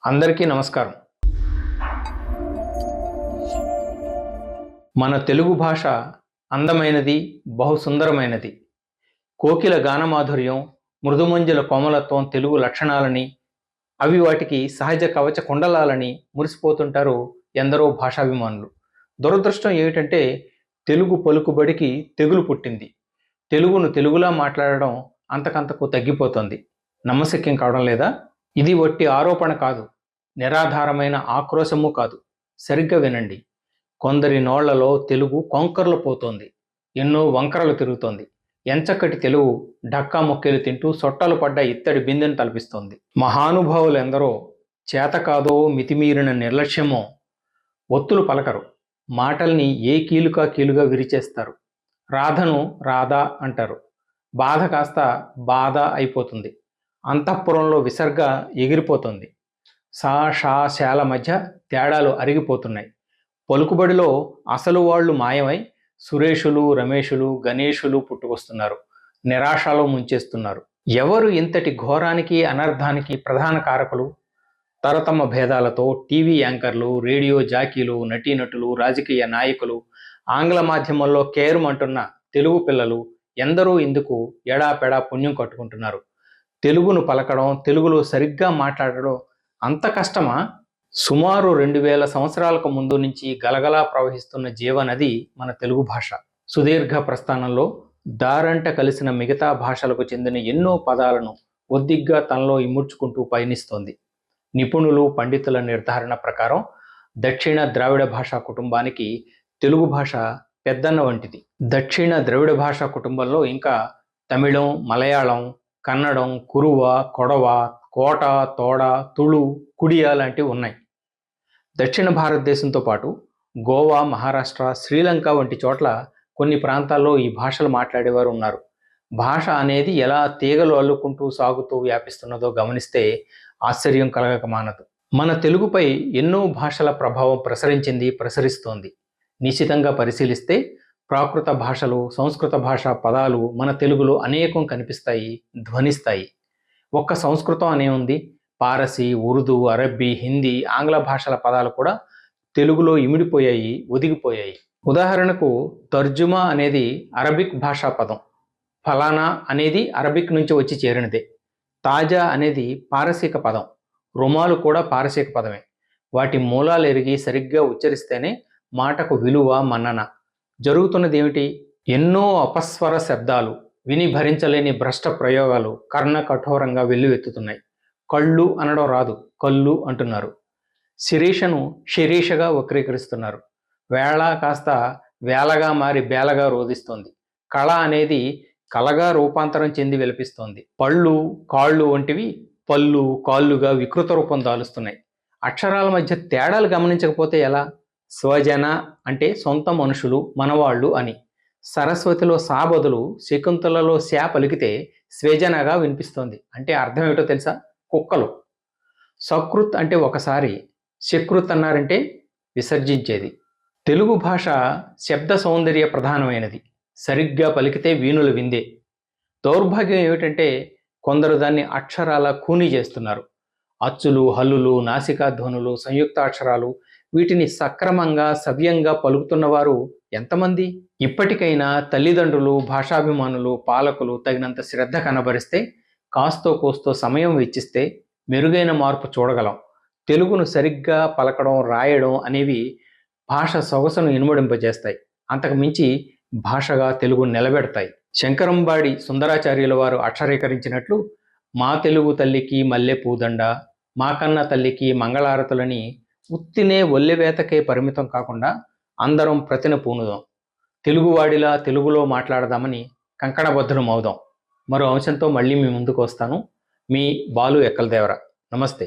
అందరికీ నమస్కారం. మన తెలుగు భాష అందమైనది, బహుసుందరమైనది. కోకిల గానమాధుర్యం, మృదుమంజుల కోమలత్వం తెలుగు లక్షణాలని, అవి వాటికి సహజ కవచ కుండలాలని మురిసిపోతుంటారు ఎందరో భాషాభిమానులు. దురదృష్టం ఏమిటంటే తెలుగు పలుకుబడికి తెగులు పుట్టింది. తెలుగును తెలుగులా మాట్లాడడం అంతకంతకు తగ్గిపోతుంది. నమ్మశక్యం కావడం లేదా? ఇది వట్టి ఆరోపణ కాదు, నిరాధారమైన ఆక్రోశము కాదు. సరిగ్గా వినండి. కొందరి నోళ్లలో తెలుగు కొంకర్లు పోతోంది, ఎన్నో వంకరలు తిరుగుతోంది. ఎంచక్కటి తెలుగు ఢక్కా మొక్కేలు తింటూ సొట్టలు పడ్డ ఇత్తడి బిందెను తలపిస్తోంది. మహానుభావులు ఎందరో చేతకాదో మితిమీరిన నిర్లక్ష్యమో ఒత్తులు పలకరు, మాటల్ని ఏ కీలుగా కీలుగా విరిచేస్తారు. రాధను రాధా అంటారు, బాధ కాస్త బాధ అయిపోతుంది. అంతఃపురంలో విసర్గ ఎగిరిపోతుంది. సా షా శాల మధ్య తేడాలు అరిగిపోతున్నాయి. పలుకుబడిలో అసలు వాళ్ళు మాయమై సురేషులు, రమేషులు, గణేషులు పుట్టుకొస్తున్నారు, నిరాశలో ముంచేస్తున్నారు. ఎవరు ఇంతటి ఘోరానికి అనర్థానికి ప్రధాన కారకులు? తరతమ భేదాలతో టీవీ యాంకర్లు, రేడియో జాకీలు, నటీనటులు, రాజకీయ నాయకులు, ఆంగ్ల మాధ్యమంలో కేరుమంటున్న తెలుగు పిల్లలు ఎందరో ఇందుకు ఎడాపెడా పుణ్యం కట్టుకుంటున్నారు. తెలుగును పలకడం, తెలుగులో సరిగ్గా మాట్లాడడం అంత కష్టమా? సుమారు 2000 సంవత్సరాలకు ముందు నుంచి గలగలా ప్రవహిస్తున్న జీవనది మన తెలుగు భాష. సుదీర్ఘ ప్రస్థానంలో దారంట కలిసిన మిగతా భాషలకు చెందిన ఎన్నో పదాలను ఒద్దిగ్గా తనలో ఇముడ్చుకుంటూ పయనిస్తోంది. నిపుణులు, పండితుల నిర్ధారణ ప్రకారం దక్షిణ ద్రావిడ భాషా కుటుంబానికి తెలుగు భాష పెద్దన్న వంటిది. దక్షిణ ద్రవిడ భాషా కుటుంబంలో ఇంకా తమిళం, మలయాళం, కన్నడం, కురువ, కొడవ, కోట, తోడ, తుళు, కుడియా లాంటివి ఉన్నాయి. దక్షిణ భారతదేశంతో పాటు గోవా, మహారాష్ట్ర, శ్రీలంక వంటి చోట్ల కొన్ని ప్రాంతాల్లో ఈ భాషలు మాట్లాడేవారు ఉన్నారు. భాష అనేది ఎలా తీగలు అల్లుకుంటూ సాగుతూ వ్యాపిస్తున్నదో గమనిస్తే ఆశ్చర్యం కలగక మానదు. మన తెలుగుపై ఎన్నో భాషల ప్రభావం ప్రసరిస్తోంది. నిశితంగా పరిశీలిస్తే ప్రాకృత భాషలు, సంస్కృత భాషా పదాలు మన తెలుగులో అనేకం కనిపిస్తాయి, ధ్వనిస్తాయి. ఒక్క సంస్కృతం అనే ఉంది, పారసీ, ఉర్దూ, అరబ్బీ, హిందీ, ఆంగ్ల భాషల పదాలు కూడా తెలుగులో ఇమిడిపోయాయి, ఒదిగిపోయాయి. ఉదాహరణకు తర్జుమా అనేది అరబిక్ భాషా పదం, ఫలానా అనేది అరబిక్ నుంచి వచ్చి చేరినదే. తాజా అనేది పారసీక పదం, రుమాలు కూడా పారసీక పదమే. వాటి మూలాలు ఎరిగి సరిగ్గా ఉచ్చరిస్తేనే మాటకు విలువ, మన్నన. జరుగుతున్నది ఏమిటి? ఎన్నో అపస్వర శబ్దాలు, విని భరించలేని భ్రష్ట ప్రయోగాలు కర్ణ కఠోరంగా వెల్లువెత్తుతున్నాయి. కళ్ళు అనడం రాదు, కళ్ళు అంటున్నారు. శిరీషను శిరీషగా వక్రీకరిస్తున్నారు. వేళ కాస్త వేలగా మారి బేలగా రోధిస్తోంది. కళ అనేది కలగా రూపాంతరం చెంది వెలిపిస్తోంది. పళ్ళు, కాళ్ళు వంటివి పళ్ళు, కాళ్ళుగా వికృత రూపం దాలుస్తున్నాయి. అక్షరాల మధ్య తేడాలు గమనించకపోతే ఎలా? స్వజన అంటే సొంత మనుషులు, మనవాళ్ళు అని. సరస్వతిలో సా బదులు శకుంతలలో శా పలికితే స్వేజనగా వినిపిస్తోంది. అంటే అర్థం ఏమిటో తెలుసా? కుక్కలు. సకృత్ అంటే ఒకసారి, శకృత్ అన్నారంటే విసర్జించేది. తెలుగు భాష శబ్ద సౌందర్య ప్రధానమైనది. సరిగ్గా పలికితే వీణుల విందే. దౌర్భాగ్యం ఏమిటంటే కొందరు దాన్ని అక్షరాల కూని చేస్తున్నారు. అచ్చులు, హల్లులు, నాసికా ధ్వనులు, సంయుక్తాక్షరాలు, వీటిని సక్రమంగా సవ్యంగా పలుకుతున్నవారు ఎంతమంది? ఇప్పటికైనా తల్లిదండ్రులు, భాషాభిమానులు, పాలకులు తగినంత శ్రద్ధ కనబరిస్తే, కాస్తో కోస్తో సమయం వెచ్చిస్తే మెరుగైన మార్పు చూడగలం. తెలుగును సరిగ్గా పలకడం, రాయడం అనేవి భాష సొగసును ఇనుమడింపజేస్తాయి. అంతకు మించి భాషగా తెలుగు నిలబెడతాయి. శంకరంబాడి సుందరాచార్యుల వారు అక్షరీకరించినట్లు, మా తెలుగు తల్లికి మల్లె పూదండ, మా కన్న తల్లికి మంగళారతులని ఉత్తినే ఒల్లెవేతకే పరిమితం కాకుండా అందరం ప్రతిన పూనుదాం. తెలుగువాడిలా తెలుగులో మాట్లాడదామని కంకణబద్ధులం అవుదాం. మరో అంశంతో మళ్ళీ మీ ముందుకు వస్తాను. మీ బాలు ఎక్కలదేవర. నమస్తే.